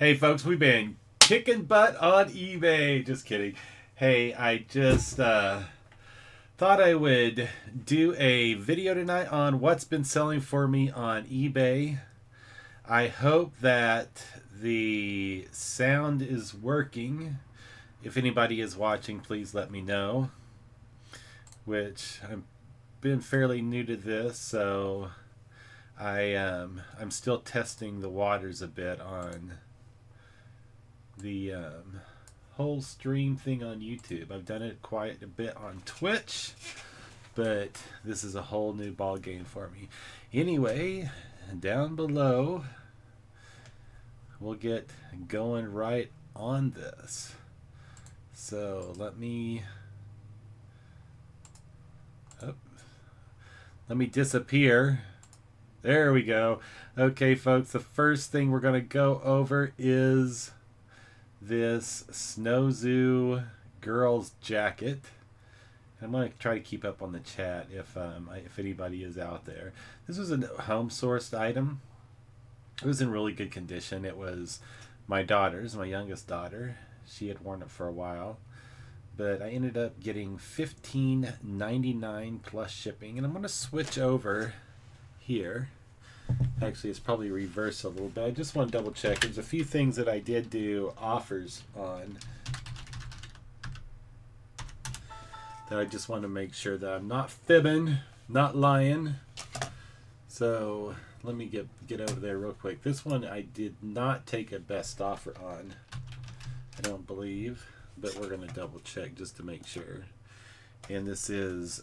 Hey folks, we've been kicking butt on eBay. Just kidding. Hey, I just thought I would do a video tonight on what's been selling for me on eBay. I hope that the sound is working. If anybody is watching, please let me know. Which I've been fairly new to this, so I'm still testing the waters a bit on the whole stream thing on YouTube. I've done it quite a bit on Twitch, but this is a whole new ball game for me. Anyway, down below, we'll get going right on this. So let me disappear. There we go. Okay, folks, the first thing we're going to go over is this Snow Zoo girl's jacket. I'm going to try to keep up on the chat if anybody is out there. This was a home sourced item. It was in really good condition. It was my daughter's, my youngest daughter. She had worn it for a while, but I ended up getting $15.99 plus shipping. And I'm going to switch over here. Actually, it's probably reversed a little bit. I just want to double check. There's a few things that I did do offers on that I just want to make sure that I'm not fibbing, not lying. So let me get over there real quick. This one I did not take a best offer on, I don't believe, but we're going to double check just to make sure. And this is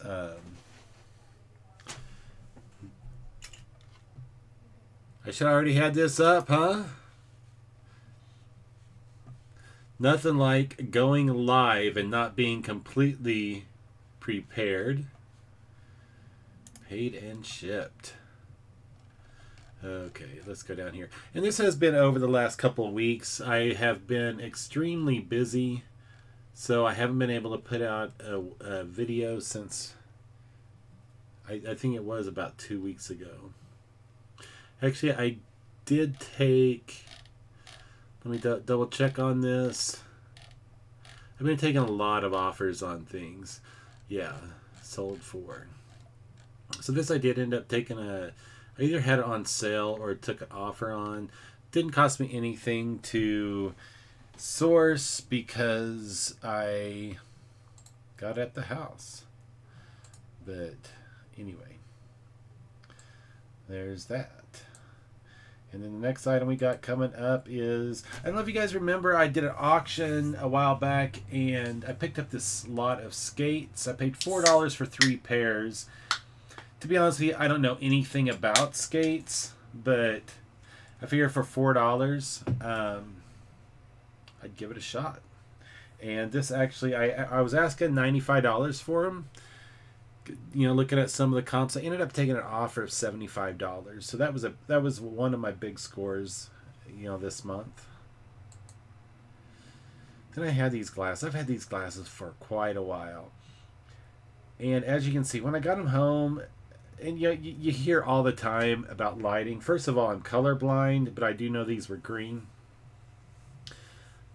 I should already had this up, huh? Nothing like going live and not being completely prepared. Paid and shipped. Okay, let's go down here. And this has been over the last couple of weeks. I have been extremely busy, so I haven't been able to put out a video since I think it was about 2 weeks ago. Actually, I did take, let me double check on this. I've been taking a lot of offers on things. Yeah, sold for. So this I did end up taking I either had it on sale or took an offer on. Didn't cost me anything to source because I got it at the house. But anyway, there's that. And then the next item we got coming up is, I don't know if you guys remember, I did an auction a while back and I picked up this lot of skates. I paid $4 for 3 pairs. To be honest with you, I don't know anything about skates, but I figured for $4, I'd give it a shot. And this actually, I was asking $95 for them. You know, looking at some of the comps, I ended up taking an offer of $75. So that was one of my big scores, you know, this month. Then I had these glasses. I've had these glasses for quite a while. And as you can see, when I got them home, and you hear all the time about lighting. First of all, I'm colorblind, but I do know these were green.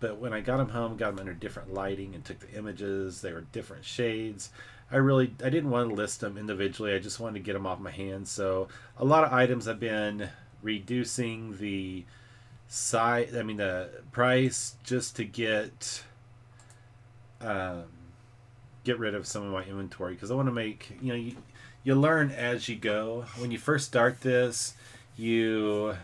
But when I got them home, got them under different lighting and took the images. They were different shades. I didn't want to list them individually. I just wanted to get them off my hands. So a lot of items I've been reducing the the price just to get rid of some of my inventory, because I want to make, you learn as you go. When you first start this, you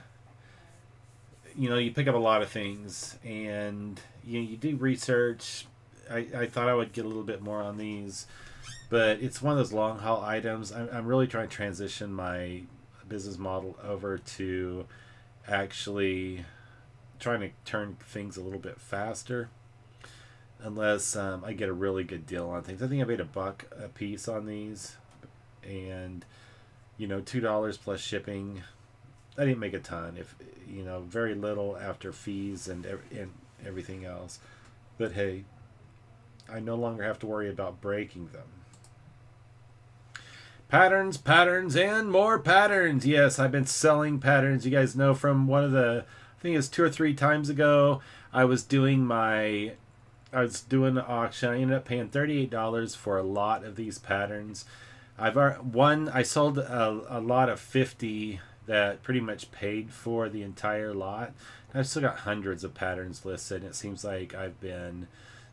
pick up a lot of things and you do research. I thought I would get a little bit more on these, but it's one of those long haul items. I'm really trying to transition my business model over to actually trying to turn things a little bit faster, unless I get a really good deal on things. I think I paid $1 a piece on these, and $2 plus shipping. I didn't make a ton, if very little after fees and everything else. But hey, I no longer have to worry about breaking them. Patterns, patterns, and more patterns. Yes, I've been selling patterns. You guys know from one of the I think it was 2 or 3 times ago. I was doing an auction. I ended up paying $38 for a lot of these patterns. I sold a lot of 50 that pretty much paid for the entire lot. I've still got hundreds of patterns listed, and it seems like I've been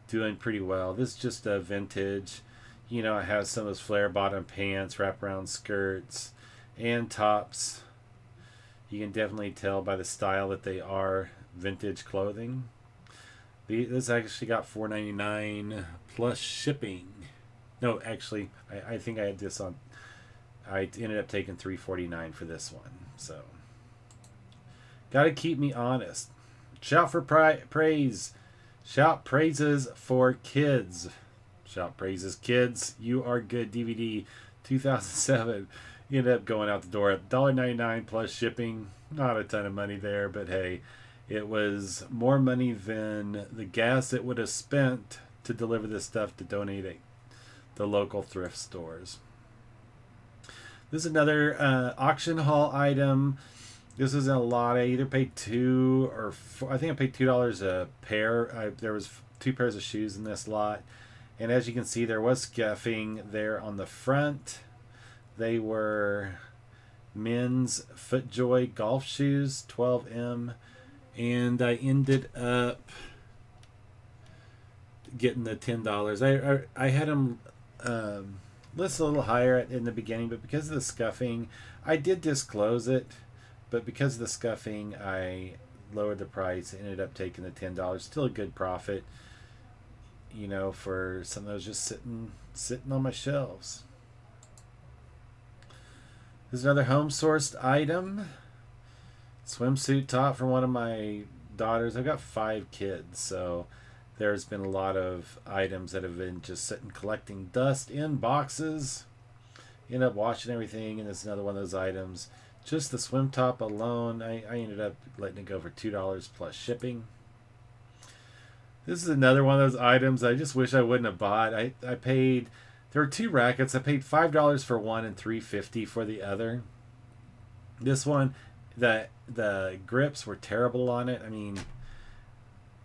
doing pretty well. This is just a vintage. You know, it has some of those flare bottom pants, wraparound skirts, and tops. You can definitely tell by the style that they are vintage clothing. This actually got $4.99 plus shipping. No, actually, I think I had this on. I ended up taking $3.49 for this one. So, gotta keep me honest. Shout for praise. Shout praises for kids. Shout praises, kids. You are good. DVD 2007. You ended up going out the door at $1.99 plus shipping. Not a ton of money there, but hey, it was more money than the gas it would have spent to deliver this stuff to donate at the local thrift stores. This is another auction haul item. This is a lot. I either paid $2 or $4. I think I paid $2 a pair. There was 2 pairs of shoes in this lot, and as you can see, there was scuffing there on the front. They were men's FootJoy golf shoes, 12M, and I ended up getting the $10. I had them listed a little higher in the beginning, but because of the scuffing, I did disclose it. But because of the scuffing, I lowered the price. Ended up taking the $10. Still a good profit, you know, for something that was just sitting on my shelves. This is another home sourced item. Swimsuit top for one of my daughters. I've got 5 kids, so there's been a lot of items that have been just sitting collecting dust in boxes. End up washing everything, and it's another one of those items. Just the swim top alone, I ended up letting it go for $2 plus shipping. This is another one of those items I just wish I wouldn't have bought. I paid, there were 2 rackets. I paid $5 for one and $3.50 for the other. This one, the grips were terrible on it. I mean,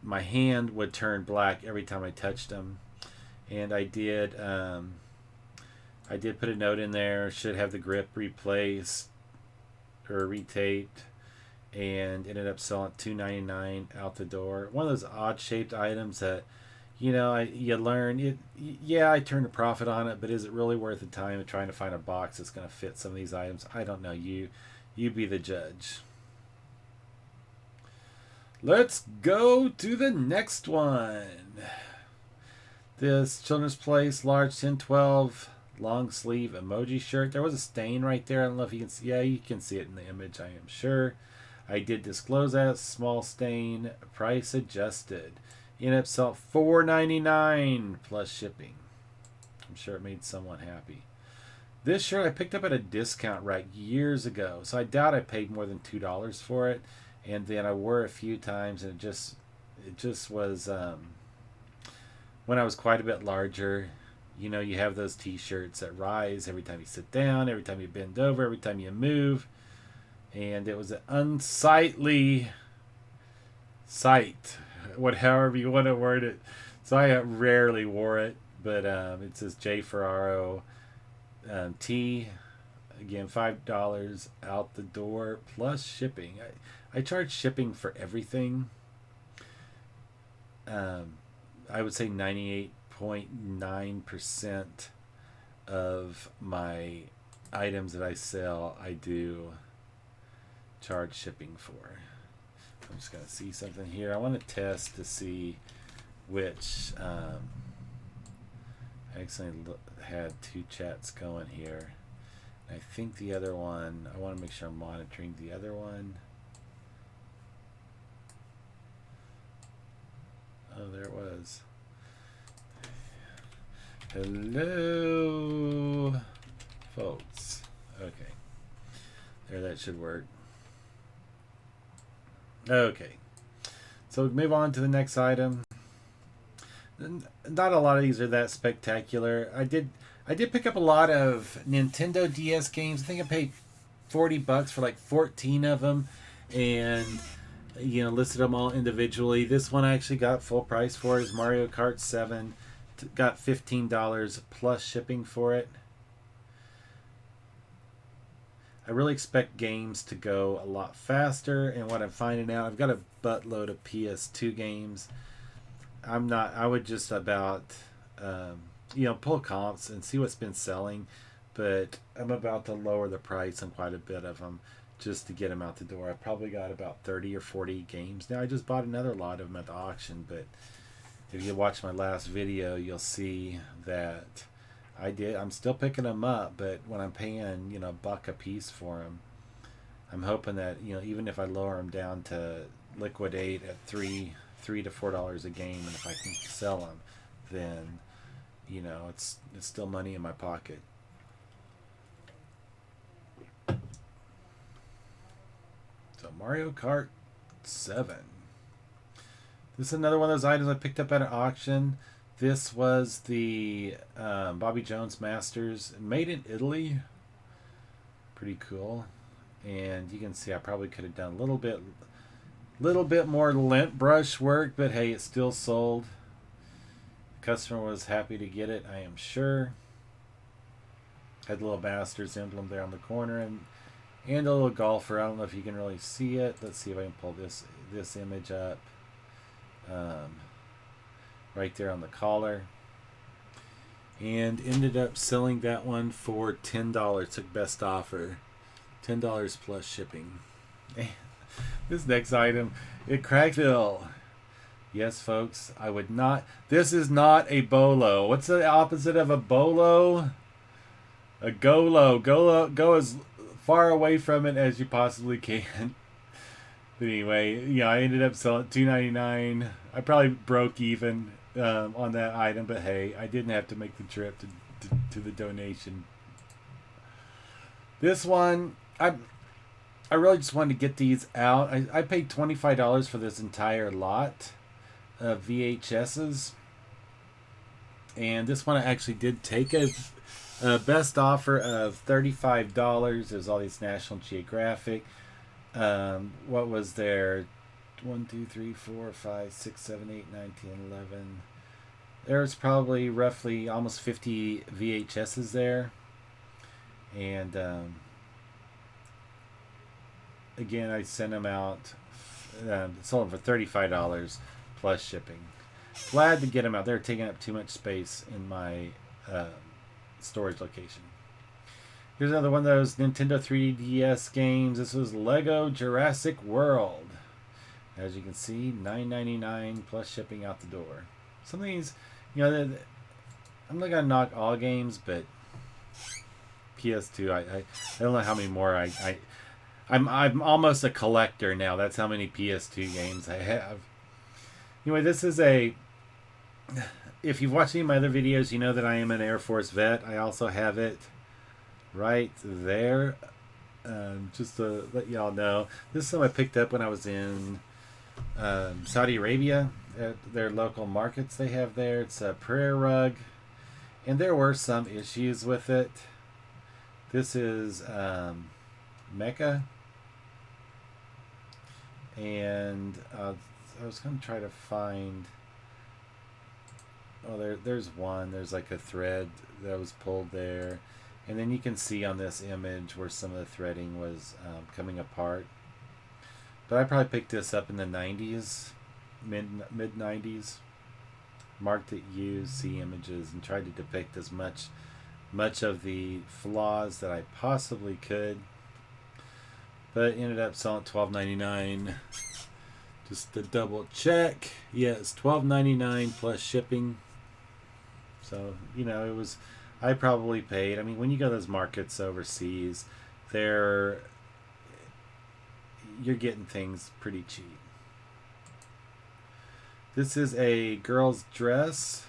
my hand would turn black every time I touched them. And I did put a note in there, should have the grip replaced or retaped, and ended up selling $2.99 out the door. One of those odd shaped items that, you know, you learn it. Yeah, I turned a profit on it, but is it really worth the time of trying to find a box that's going to fit some of these items? I don't know. You be the judge. Let's go to the next one. This Children's Place large 10-12 long sleeve emoji shirt. There was a stain right there. I don't know if you can see. Yeah, you can see it in the image, I am sure. I did disclose that. Small stain. Price adjusted. Ended up selling $4.99 plus shipping. I'm sure it made someone happy. This shirt I picked up at a discount rack years ago, so I doubt I paid more than $2 for it. And then I wore it a few times, and it just was when I was quite a bit larger. You know, you have those t-shirts that rise every time you sit down, every time you bend over, every time you move. And it was an unsightly sight, however you want to word it. So I rarely wore it, but it says J. Ferraro T. Again, $5 out the door plus shipping. I charge shipping for everything. I would say 98.9% of my items that I sell, I do charge shipping for. I'm just going to see something here. I want to test to see which. I actually had 2 chats going here. I think the other one, I want to make sure I'm monitoring the other one. Oh, there it was. Hello, folks. Okay. There, that should work. Okay. So we move on to the next item. Not a lot of these are that spectacular. I did pick up a lot of Nintendo DS games. I think I paid $40 for like 14 of them, and listed them all individually. This one I actually got full price for is Mario Kart 7. Got $15 plus shipping for it. I really expect games to go a lot faster, and what I'm finding out, I've got a buttload of PS2 games. I would just about, pull comps and see what's been selling, but I'm about to lower the price on quite a bit of them just to get them out the door. I probably got about 30 or 40 games now. I just bought another lot of them at the auction, but if you watch my last video, you'll see that I'm still picking them up, but when I'm paying, $1 a piece for them, I'm hoping that, even if I lower them down to liquidate at $3 to $4 a game, and if I can sell them, then, it's still money in my pocket. So Mario Kart 7. This is another one of those items I picked up at an auction. This was the Bobby Jones Masters, made in Italy. Pretty cool. And you can see I probably could have done a little bit more lint brush work, but hey, it still sold. The customer was happy to get it, I am sure. Had the little Masters emblem there on the corner, and a little golfer. I don't know if you can really see it. Let's see if I can pull this image up. Right there on the collar, and ended up selling that one for $10. Took best offer, $10 plus shipping. This next item at Crackville. Yes, folks, I would not. This is not a bolo. What's the opposite of a bolo? A golo. Go as far away from it as you possibly can. But anyway, I ended up selling $2.99. I probably broke even on that item, but hey, I didn't have to make the trip to the donation. This one, I really just wanted to get these out. I paid $25 for this entire lot of VHSs, and this one I actually did take a best offer of $35. There's all these National Geographic. What was there? 1, 2, 3, 4, 5, 6, 7, 8, 9, 10, 11. There's probably roughly almost 50 VHSs there. And again, I sent them out. Sold them for $35 plus shipping. Glad to get them out. They're taking up too much space in my storage location. Here's another one of those Nintendo 3DS games. This was Lego Jurassic World. As you can see, $9.99 plus shipping out the door. Some of these, I'm not gonna knock all games, but PS2, I don't know how many more I'm almost a collector now. That's how many PS2 games I have. Anyway, this is if you've watched any of my other videos, you know that I am an Air Force vet. I also have it right there. Just to let y'all know, this is something I picked up when I was in Saudi Arabia at their local markets they have there. It's a prayer rug, and there were some issues with it. This is Mecca, and I was going to try to find. Oh, there's one. There's like a thread that was pulled there. And then you can see on this image where some of the threading was coming apart. But I probably picked this up in the 90s, mid 90s. Marked it used, see images, and tried to depict as much of the flaws that I possibly could. But ended up selling $12.99. Just to double check. Yes, $12.99 plus shipping. So, it was... I probably paid. I mean, when you go to those markets overseas, you're getting things pretty cheap. This is a girl's dress,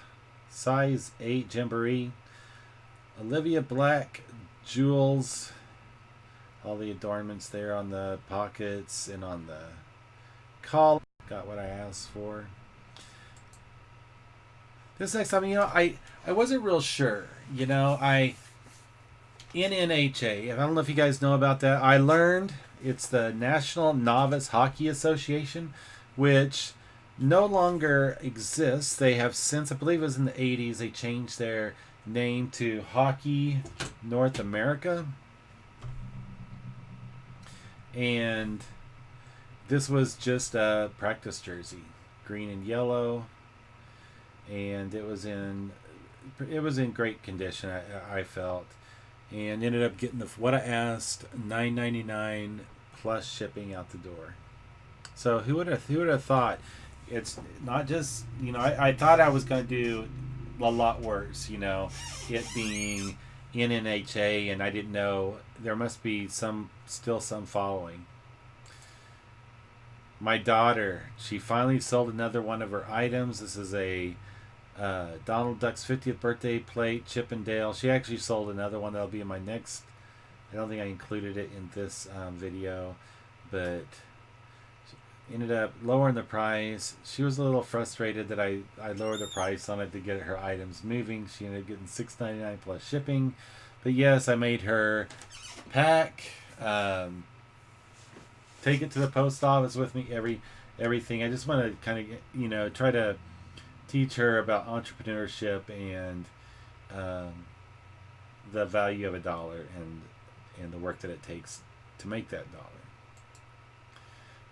size 8 jamboree. Olivia Black jewels. All the adornments there on the pockets and on the collar. Got what I asked for. This next time, I wasn't real sure. In NHA, I don't know if you guys know about that. I learned It's the National Novice Hockey Association, which no longer exists. They have since, I believe it was in the 80s, they changed their name to Hockey North America. And this was just a practice jersey, green and yellow, and it was in great condition. I felt, and ended up getting what I asked, $9.99 plus shipping out the door. So who would have thought? It's not just, I thought I was going to do a lot worse, it being in NHA, and I didn't know there must be still some following. My daughter, she finally sold another one of her items. This is a Donald Duck's 50th birthday plate, Chip and Dale. She actually sold another one that'll be in my next. I don't think I included it in this video, but ended up lowering the price. She was a little frustrated that I lowered the price on it to get her items moving. She ended up getting $6.99 plus shipping. But yes, I made her pack, take it to the post office with me, everything. I just want to kind of, try to teach her about entrepreneurship and the value of $1 and the work that it takes to make that $1.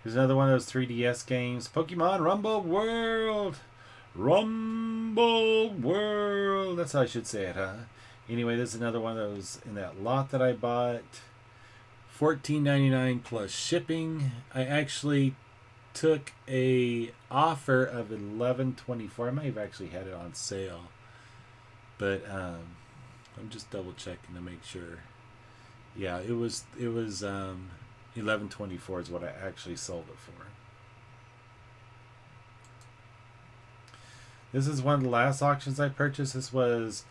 Here's another one of those 3DS games. Pokemon Rumble World. Rumble World. That's how I should say it, huh? Anyway, this is another one of those in that lot that I bought. $14.99 plus shipping. I actually took a offer of $11.24. I might have actually had it on sale, but I'm just double checking to make sure. Yeah, it was $11.24 is what I actually sold it for. This is one of the last auctions I purchased. This was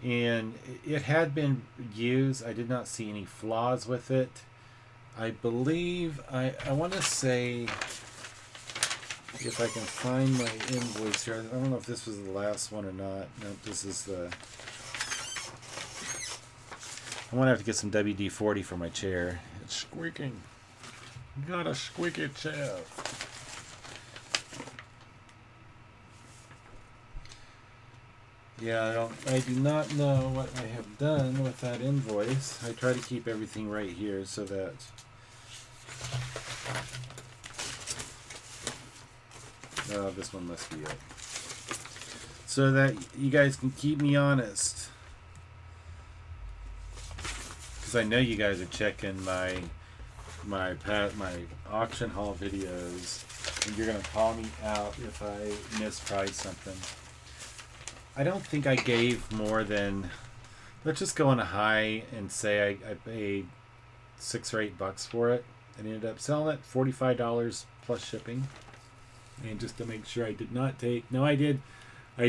it had been used. I did not see any flaws with it. I believe I want to say, if I can find my invoice here. I don't know if this was the last one or not. No, this is the. I'm gonna have to get some WD-40 for my chair. It's squeaking. Got a squeaky chair. Yeah, I do not know what I have done with that invoice. I try to keep everything right here so that this one must be it. So that you guys can keep me honest. Because I know you guys are checking my auction haul videos, and you're gonna call me out if I misprice something. I don't think I gave more than, let's just go on a high and say I paid $6 or $8 for it, and ended up selling it $45 plus shipping. And just to make sure I did not take, no, I did. I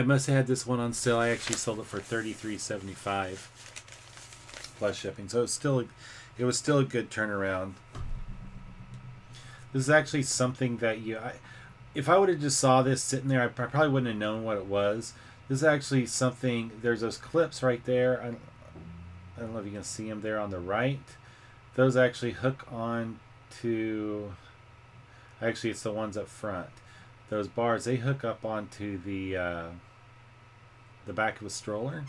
must have had this one on sale. I actually sold it for $33.75 plus shipping. So it was still a good turnaround. This is actually something that if I would have just saw this sitting there, I probably wouldn't have known what it was. This is actually something, there's those clips right there. I don't know if you can see them there on the right. Those actually hook on to, actually it's the ones up front. Those bars, they hook up onto the back of a stroller.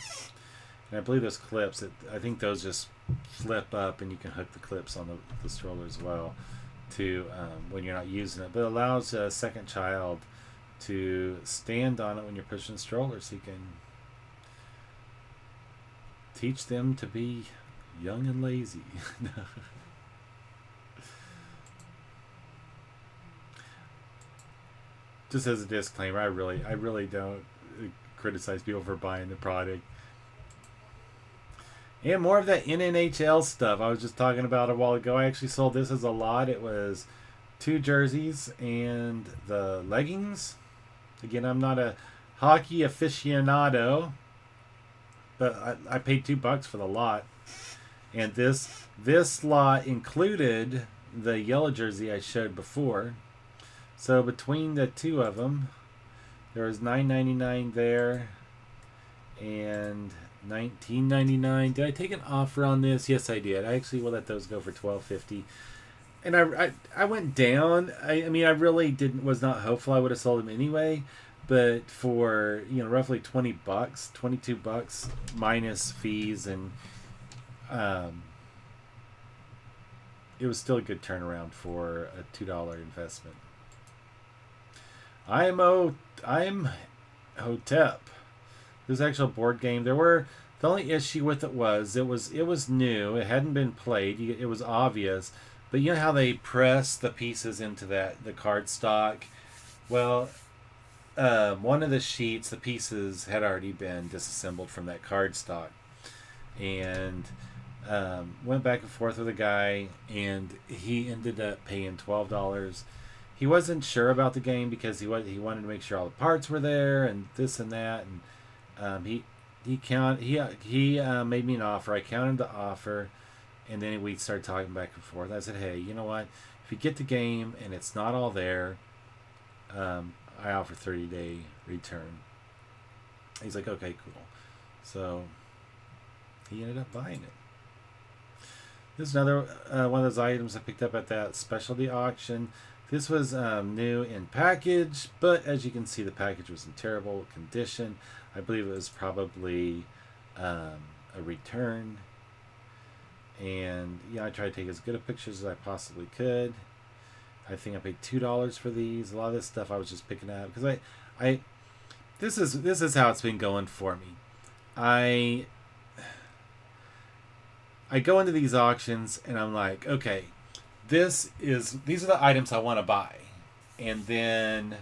And I believe those clips, I think those just flip up, and you can hook the clips on the stroller as well to when you're not using it. But it allows a second child to stand on it when you're pushing the stroller, so you can teach them to be young and lazy. Just as a disclaimer, I really don't criticize people for buying the product. And more of that NNHL stuff I was just talking about a while ago. I actually sold this as a lot. It was 2 jerseys and the leggings. Again, I'm not a hockey aficionado, but I paid $2 for the lot. And this lot included the yellow jersey I showed before. So between the two of them, there was $9.99 there, and $19.99. Did I take an offer on this? Yes, I did. I actually will let those go for $12.50. And I went down. I mean, I really was not hopeful I would have sold them anyway. But for, roughly $20, $22 minus fees, and it was still a good turnaround for a $2 investment. I'm Hotep. This actual board game. The only issue with it was new. It hadn't been played. It was obvious, but you know how they press the pieces into the card stock. Well, one of the sheets, the pieces had already been disassembled from that card stock, and went back and forth with a guy, and he ended up paying $12. He wasn't sure about the game because he wanted to make sure all the parts were there and this and that, and he made me an offer. I counted the offer, and then we started talking back and forth. I said, hey, you know what? If you get the game and it's not all there, I offer 30-day return. He's like, okay, cool. So he ended up buying it. This is another one of those items I picked up at that specialty auction. This was new in package, but as you can see, the package was in terrible condition. I believe it was probably a return. And I tried to take as good a pictures as I possibly could. I think I paid $2 for these. A lot of this stuff I was just picking up because this is how it's been going for me. I go into these auctions and I'm like, okay, these are the items I want to buy, and then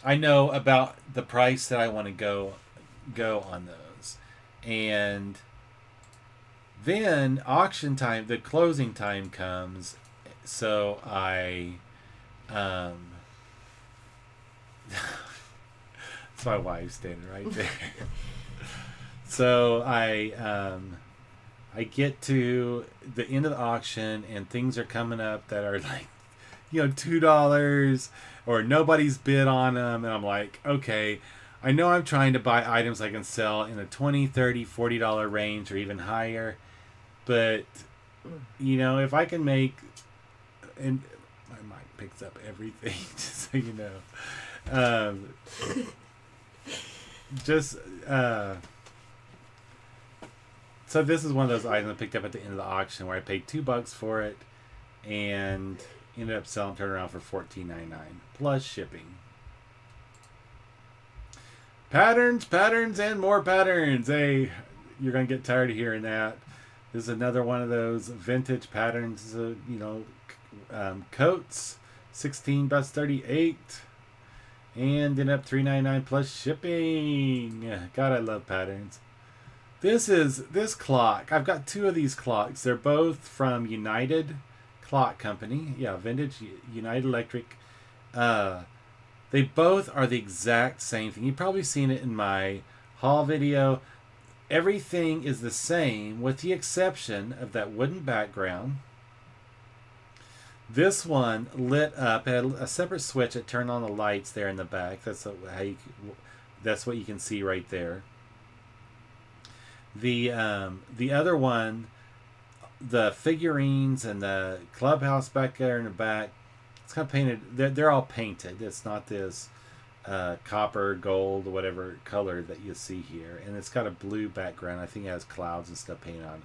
I know about the price that I want to go on those, and then auction time, the closing time comes, so I it's my wife standing right there. So I get to the end of the auction and things are coming up that are like, $2 or nobody's bid on them. And I'm like, okay, I know I'm trying to buy items I can sell in the $20, $30, $40 range or even higher. But, if I can make, and my mic picks up everything, just so you know. So this is one of those items I picked up at the end of the auction where I paid $2 for it and ended up selling, turned around for $14.99 plus shipping. Patterns, and more patterns. Hey, you're gonna get tired of hearing that. This is another one of those vintage patterns. Coats, 16 by 38, and ended up $3.99 plus shipping. God, I love patterns. This clock. I've got two of these clocks. They're both from United Clock Company. Yeah, vintage United Electric. They both are the exact same thing. You've probably seen it in my haul video. Everything is the same with the exception of that wooden background. This one lit up. It had a separate switch that turned on the lights there in the back. That's what you can see right there. The other one, the figurines and the clubhouse back there in the back, it's kind of painted. They're all painted. It's not this copper, gold, whatever color that you see here. And it's got a blue background. I think it has clouds and stuff painted on it.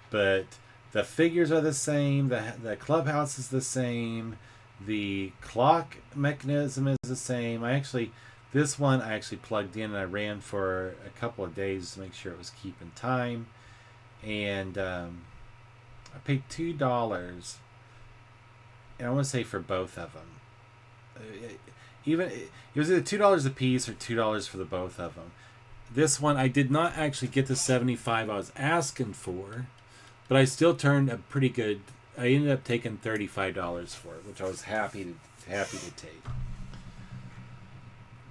But the figures are the same. The clubhouse is the same. The clock mechanism is the same. This one I actually plugged in and I ran for a couple of days to make sure it was keeping time. And I paid $2. And I want to say for both of them. It was either $2 a piece or $2 for the both of them. This one I did not actually get the $75 I was asking for, but I still turned a pretty good. I ended up taking $35 for it, which I was happy to take.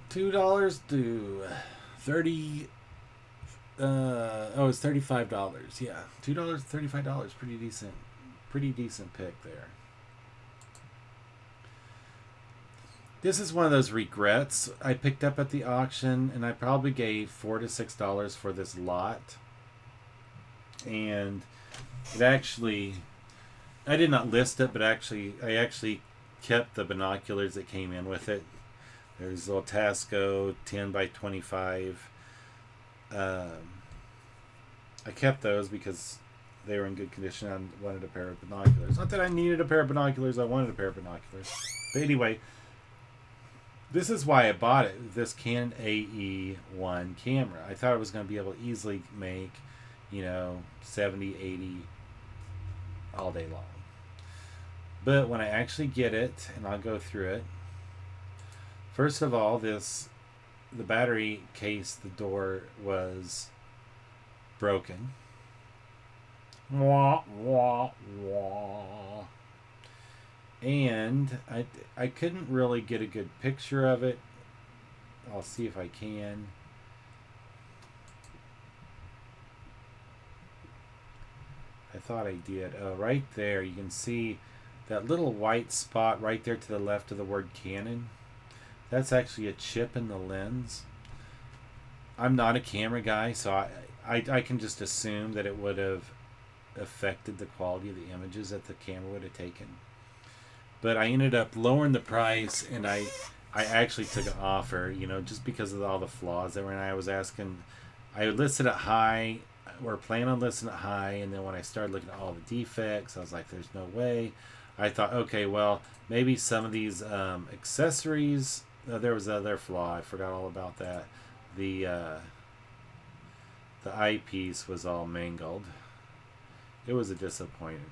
$2 to 30. It's $35. Yeah, $2 to $35. Pretty decent pick there. This is one of those regrets I picked up at the auction, and I probably gave $4 to $6 for this lot. And it actually, I did not list it, but I actually kept the binoculars that came in with it. There's a little Tasco 10 by 25. I kept those because they were in good condition. I wanted a pair of binoculars. Not that I needed a pair of binoculars, I wanted a pair of binoculars. But anyway, this is why I bought it. This Canon AE1 camera. I thought I was going to be able to easily make, 70, 80 all day long. But when I actually get it, and I'll go through it, first of all, the battery case, the door was broken. Wah, wah, wah. And I couldn't really get a good picture of it. I'll see if I can. I thought I did. Oh, right there, you can see that little white spot right there to the left of the word Canon. That's actually a chip in the lens. I'm not a camera guy, so I can just assume that it would have affected the quality of the images that the camera would have taken. But I ended up lowering the price, and I actually took an offer, just because of all the flaws that were in it. I was asking, I listed it high, or plan on listing it high, and then when I started looking at all the defects, I was like, there's no way. I thought, okay, well, maybe some of these accessories, there was another flaw, I forgot all about that. The eyepiece was all mangled. It was a disappointment.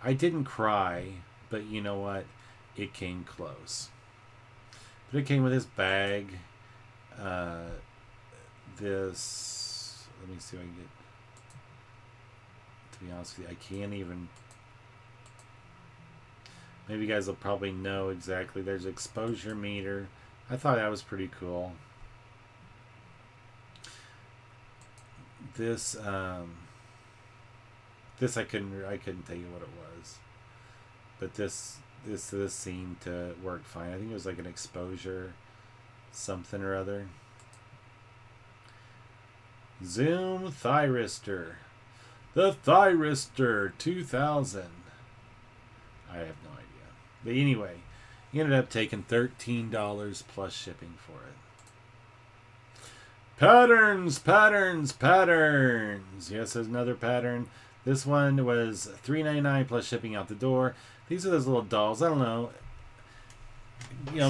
I didn't cry, but you know what? It came close. But it came with this bag. This, let me see if I can get, to be honest with you, I can't even, maybe you guys will probably know exactly. There's an exposure meter. I thought that was pretty cool. This I couldn't tell you what it was, but this seemed to work fine. I think it was like an exposure something or other. Zoom Thyristor, the Thyristor 2000. I have no idea, but anyway, he ended up taking $13 plus shipping for it. Patterns. Yes, there's another pattern. This one was $3.99 plus shipping out the door. These are those little dolls. I don't know.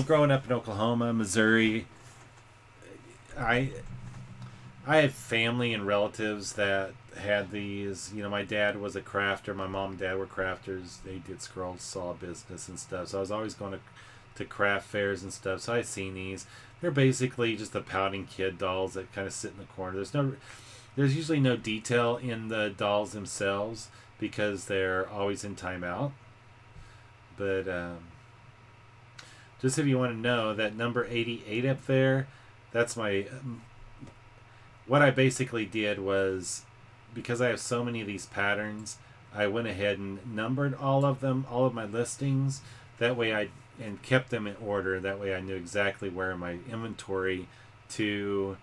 Growing up in Oklahoma, Missouri, I have family and relatives that had these. My dad was a crafter. My mom and dad were crafters. They did scroll saw business and stuff. So I was always going to craft fairs and stuff. So I've seen these. They're basically just the pouting kid dolls that kind of sit in the corner. There's usually no detail in the dolls themselves because they're always in timeout. But just if you want to know, that number 88 up there, that's my... what I basically did was, because I have so many of these patterns, I went ahead and numbered all of them, all of my listings. That way and kept them in order. That way I knew exactly where in my inventory to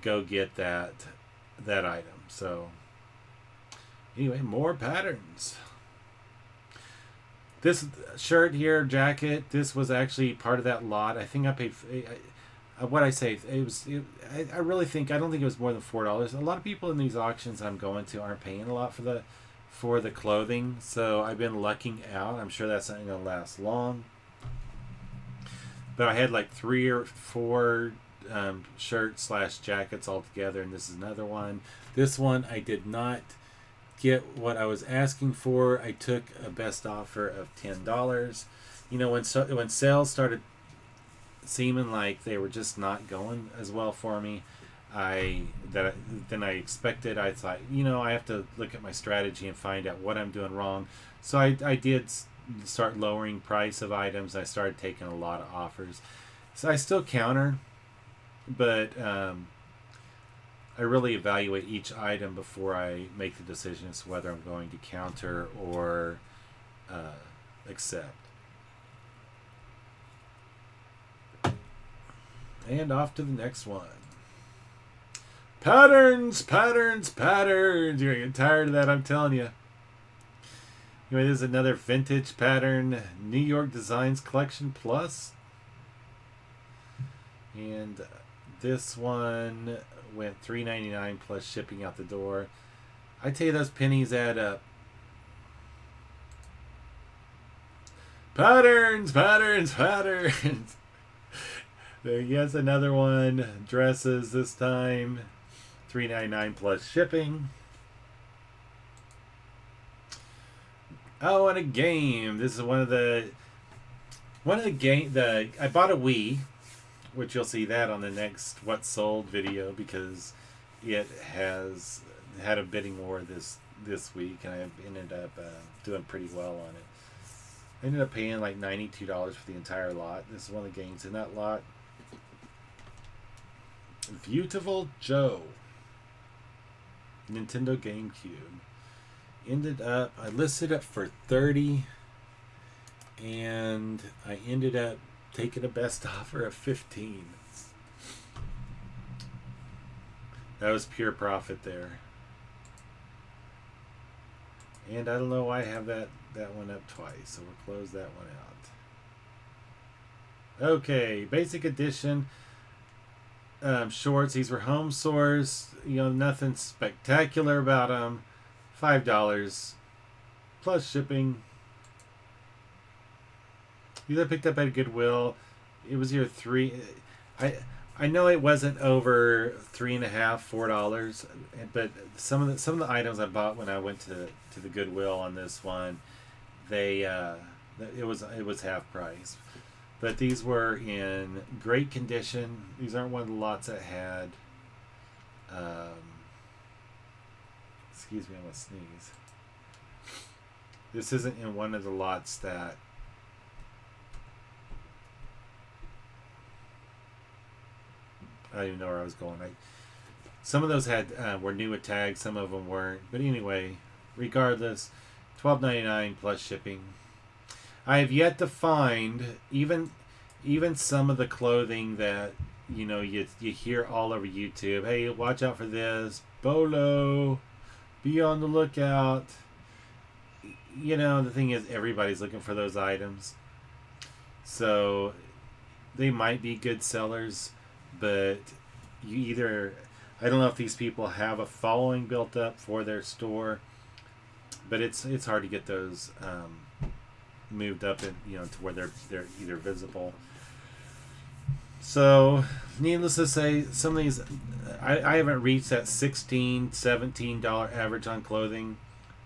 go get that item. So anyway, more patterns. This shirt here, jacket, this was actually part of that lot. I think I paid, what I say, I really think, I don't think it was more than $4. A lot of people in these auctions I'm going to aren't paying a lot for the clothing, so I've been lucking out. I'm sure that's not going to last long. But I had like 3 or 4 shirts / jackets all together, and this is another one. This one I did not get what I was asking for. I took a best offer of $10. When sales started seeming like they were just not going as well for me, than I expected, I thought, I have to look at my strategy and find out what I'm doing wrong. So I did start lowering price of items. I started taking a lot of offers. So I still counter, but I really evaluate each item before I make the decision as to whether I'm going to counter or accept. And off to the next one. Patterns, patterns, patterns. You're going to get tired of that, I'm telling you. Anyway, this is another vintage pattern. New York Designs Collection Plus. And this one went $3.99 plus shipping out the door. I tell you, those pennies add up. Patterns, patterns, patterns. Yes, another one. Dresses this time. $3.99 plus shipping. Oh, and a game. This is one of the game. I bought a Wii, which you'll see that on the next What Sold video because it has had a bidding war this week, and I ended up doing pretty well on it. I ended up paying like $92 for the entire lot. This is one of the games in that lot. Beautiful Joe. Nintendo GameCube. I listed it for $30, and I ended up taking a best offer of $15. That was pure profit there. And I don't know why I have that one up twice, so we'll close that one out. Okay, basic edition shorts. These were home sourced. Nothing spectacular about them. $5 plus shipping. These I picked up at Goodwill. It was here I know it wasn't over $3.50, $4, but some of the items I bought when I went to the Goodwill on this one, it was half price. But these were in great condition. These aren't one of the lots that had. Excuse me, I'm gonna sneeze. This isn't in one of the lots that. I don't even know where I was going. Some of those were new with tags, some of them weren't. But anyway, regardless, $12.99 plus shipping. I have yet to find even some of the clothing that you hear all over YouTube. Hey, watch out for this bolo. Be on the lookout. The thing is, everybody's looking for those items, so they might be good sellers. But I don't know if these people have a following built up for their store, but it's hard to get those moved up and to where they're either visible. So needless to say, some of these I haven't reached that $16, $17 average on clothing,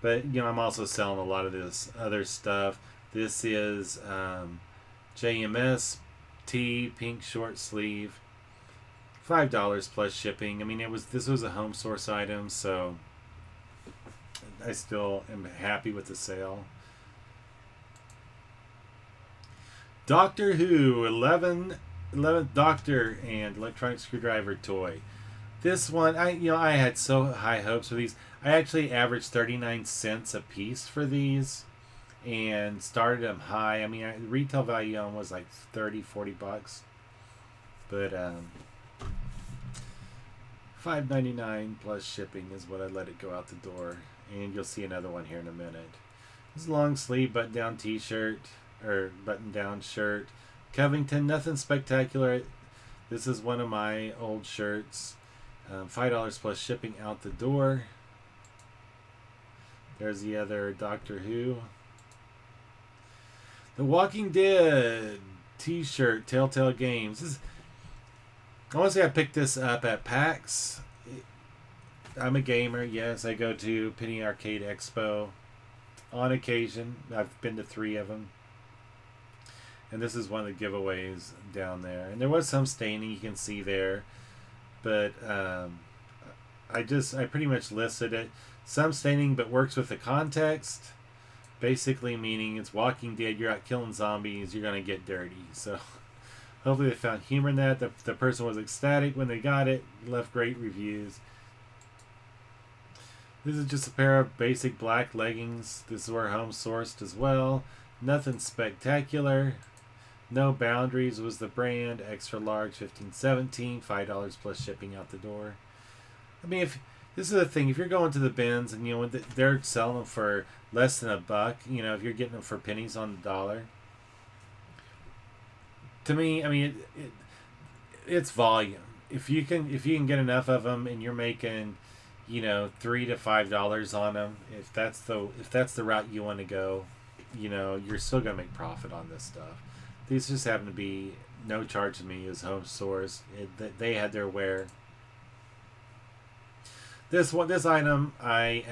but I'm also selling a lot of this other stuff. This is JMS tee, pink short sleeve. $5 plus shipping. I mean, this was a home source item, so I still am happy with the sale. Doctor Who 11th Doctor and electronic screwdriver toy. This one, I had so high hopes for these. I actually averaged 39 cents a piece for these, and started them high. I mean, the retail value on was like $30-$40, but $5.99 plus shipping is what I let it go out the door. And you'll see another one here in a minute. This is a long sleeve button down t-shirt or button down shirt. Covington, nothing spectacular. This is one of my old shirts. $5 plus shipping out the door. There's the other Doctor Who. The Walking Dead t-shirt, Telltale Games. I want to say I picked this up at PAX. I'm a gamer, yes. I go to Penny Arcade Expo on occasion. I've been to 3 of them. And this is one of the giveaways down there. And there was some staining you can see there. But I pretty much listed it. Some staining, but works with the context. Basically meaning it's Walking Dead, you're out killing zombies, you're going to get dirty. So hopefully they found humor in that. The person was ecstatic when they got it. Left great reviews. This is just a pair of basic black leggings. This is where home sourced as well. Nothing spectacular. No Boundaries was the brand. Extra large, 15.17, $5 plus shipping out the door. I mean, if this is the thing, if you're going to the bins and they're selling them for less than $1, if you're getting them for pennies on the dollar. To me, I mean, it's volume. If you can get enough of them and you're making, $3 to $5 on them, if that's the route you want to go, you're still gonna make profit on this stuff. These just happen to be no charge to me as home stores. They had their wear. This item, I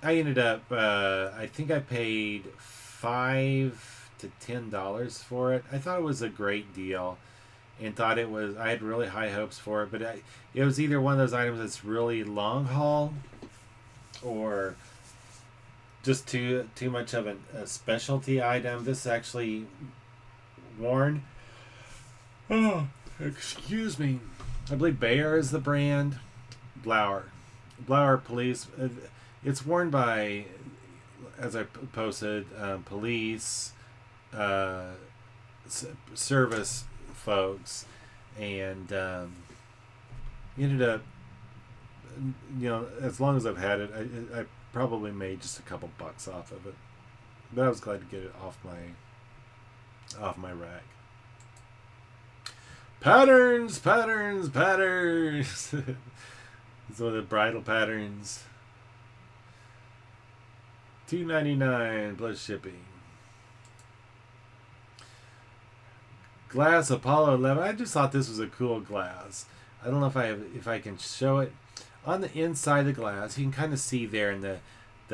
ended up. I think I paid $5 to $10 for it. I thought it was a great deal, and thought it was. I had really high hopes for it, but it was either one of those items that's really long haul, or just too much of a specialty item. This is actually worn. Oh, excuse me. I believe Bayer is the brand. Blower Police. It's worn by, as I posted, police, service folks, and ended up, as long as I've had it, I probably made just a couple bucks off of it, but I was glad to get it off my rack. Patterns. It's one of the bridal patterns. $2.99 plus shipping. Glass Apollo 11. I just thought this was a cool glass. I don't know if I can show it. On the inside of the glass, you can kind of see there in the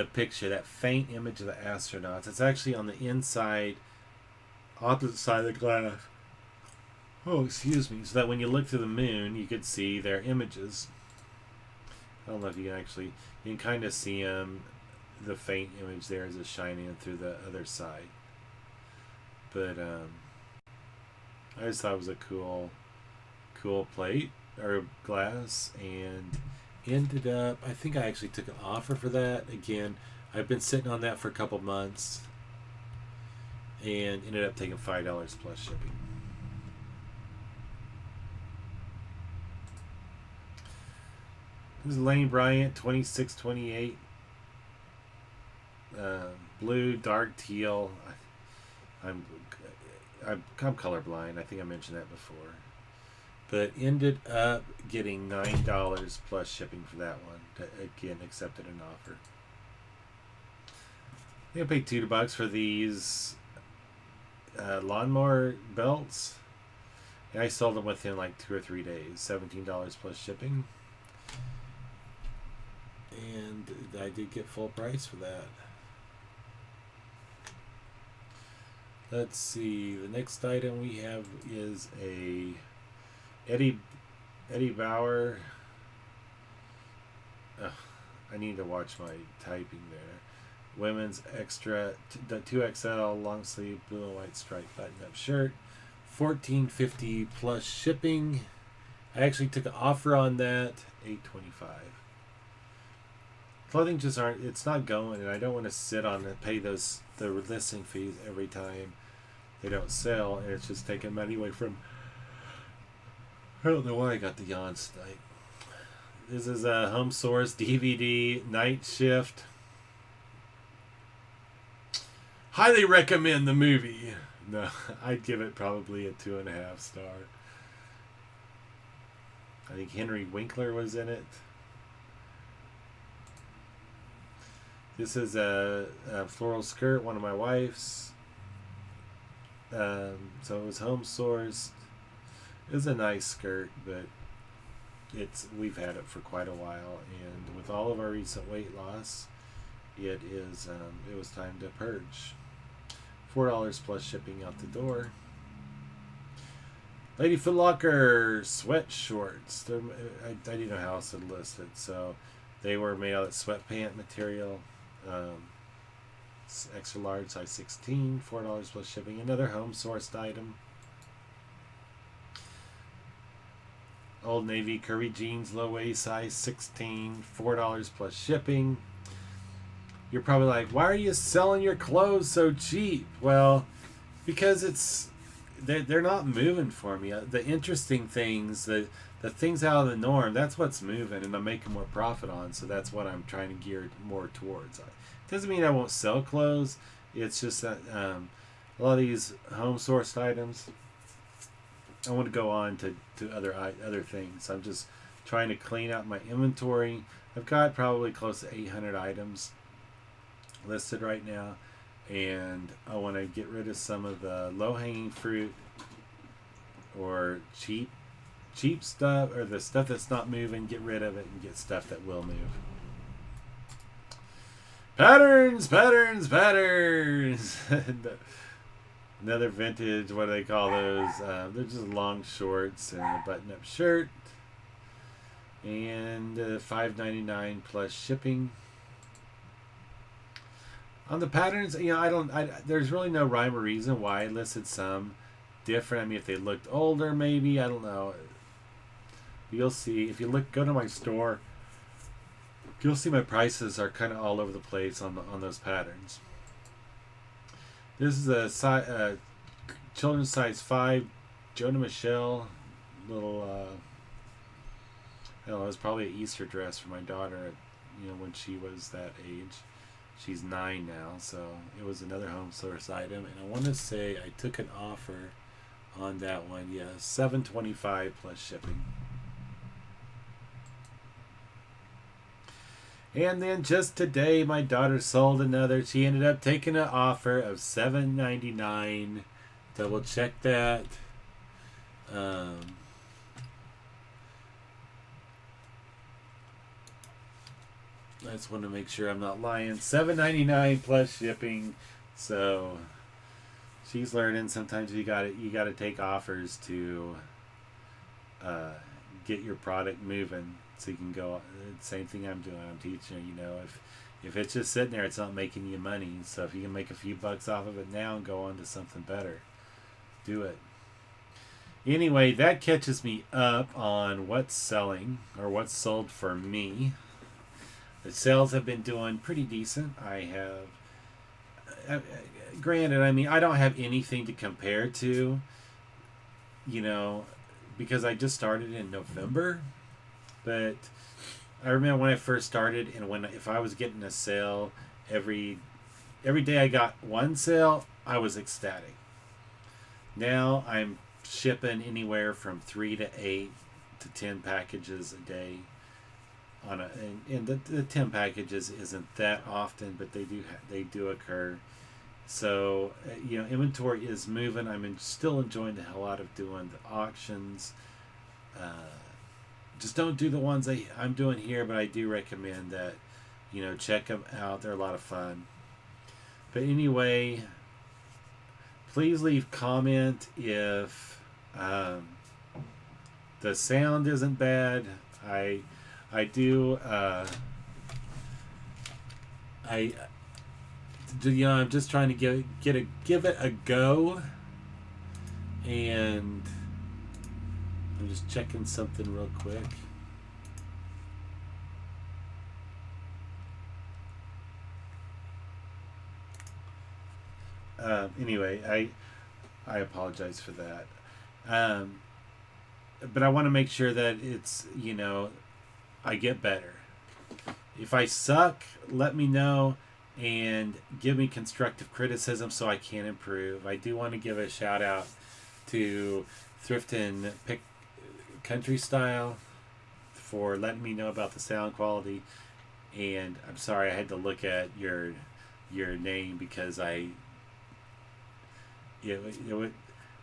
picture that faint image of the astronauts. It's actually on the inside, opposite side of the glass. Oh, excuse me. So that when you look to the moon, you could see their images. I don't know if you can kind of see them. The faint image there as it's shining in through the other side. But I just thought it was a cool plate or glass, and ended up, I think I actually took an offer for that. Again, I've been sitting on that for a couple months, and ended up taking $5 plus shipping. This is Lane Bryant, 2628. Blue, dark teal. I'm colorblind. I think I mentioned that before. But ended up getting $9 plus shipping for that one. Again, accepted an offer. I think I paid $2 for these lawnmower belts. And I sold them within like 2 or 3 days. $17 plus shipping. And I did get full price for that. Let's see. The next item we have is a Eddie Bauer. I need to watch my typing there. Women's extra, the 2XL long sleeve blue and white striped button up shirt. $14.50 plus shipping. I actually took an offer on that. $8.25. Clothing just aren't. It's not going, and I don't want to sit on and pay the listing fees every time they don't sell, and it's just taking money away from. I don't know why I got the yawn tonight. This is a Home Source DVD Night Shift. Highly recommend the movie. No, I'd give it probably a 2.5 star. I think Henry Winkler was in it. This is a floral skirt, one of my wife's. So it was home sourced. It was a nice skirt, but we've had it for quite a while, and with all of our recent weight loss, it was time to purge. $4 plus shipping out the door. Lady Foot Locker sweat shorts. I didn't know how else to list it, so they were made out of sweatpant material. Extra large, size 16, $4 plus shipping. Another home sourced item. Old Navy curvy jeans, low waist, size 16, $4 plus shipping. You're probably like, why are you selling your clothes so cheap? Well, because they're not moving for me. The interesting things, the things out of the norm, that's what's moving, and I'm making more profit on. So that's what I'm trying to gear more towards. It doesn't mean I won't sell clothes. It's just that a lot of these home sourced items, I want to go on to other things. I'm just trying to clean out my inventory. I've got probably close to 800 items listed right now, and I want to get rid of some of the low-hanging fruit or cheap stuff, or the stuff that's not moving. Get rid of it and get stuff that will move. Patterns. Another vintage, what do they call those? They're just long shorts and a button-up shirt, and $5.99 plus shipping. On the patterns, there's really no rhyme or reason why I listed some different. I mean, if they looked older, maybe, I don't know. You'll see if you go to my store. You'll see my prices are kind of all over the place on those patterns. This is a children's size 5 Jonah Michelle little. I don't know. It was probably an Easter dress for my daughter. When she was that age. She's 9 now, so it was another home source item, and I want to say I took an offer on that one. Yeah, $7.25 plus shipping. And then just today, my daughter sold another. She ended up taking an offer of $7.99. Double check that. I just want to make sure I'm not lying. $7.99 plus shipping. So she's learning. Sometimes you got to take offers to get your product moving, so you can go. Same thing I'm doing. I'm teaching her. If it's just sitting there, it's not making you money. So if you can make a few bucks off of it now and go on to something better, do it. Anyway, that catches me up on what's selling or what's sold for me. The sales have been doing pretty decent. I have, granted, I mean, I don't have anything to compare to, because I just started in November. But I remember when I first started, and if I was getting a sale every day I got one sale, I was ecstatic. Now I'm shipping anywhere from 3 to 8 to 10 packages a day. And the 10 packages isn't that often, but they do occur. So inventory is moving. I'm still enjoying the hell out of doing the auctions. Just don't do the ones I'm doing here, but I do recommend that check them out. They're a lot of fun. But anyway, please leave comment if the sound isn't bad. I do. I'm just trying to give it a go, and I'm just checking something real quick. Anyway, I apologize for that. But I want to make sure that it's I get better. If I suck, let me know and give me constructive criticism so I can improve. I do want to give a shout out to Thrift and Pick Country Style for letting me know about the sound quality. And I'm sorry I had to look at your name because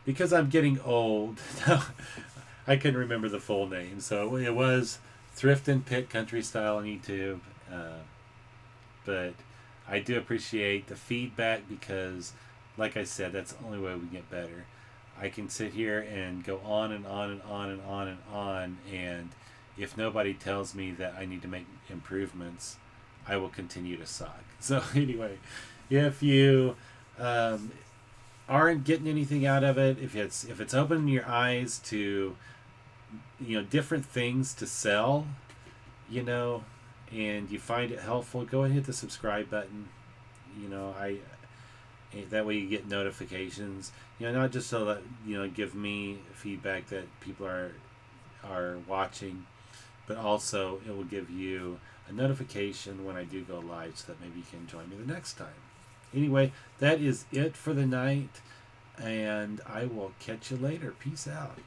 because I'm getting old. I couldn't remember the full name, so it was Thrift and Pick Country Style on YouTube. But I do appreciate the feedback because, like I said, that's the only way we get better. I can sit here and go on and on and on and on and on, and if nobody tells me that I need to make improvements, I will continue to suck. So anyway, if you aren't getting anything out of it, if it's opening your eyes to different things to sell, and you find it helpful, go ahead and hit the subscribe button. That way you get notifications. Not just so that give me feedback that people are watching, but also it will give you a notification when I do go live, so that maybe you can join me the next time. Anyway, that is it for the night, and I will catch you later. Peace out.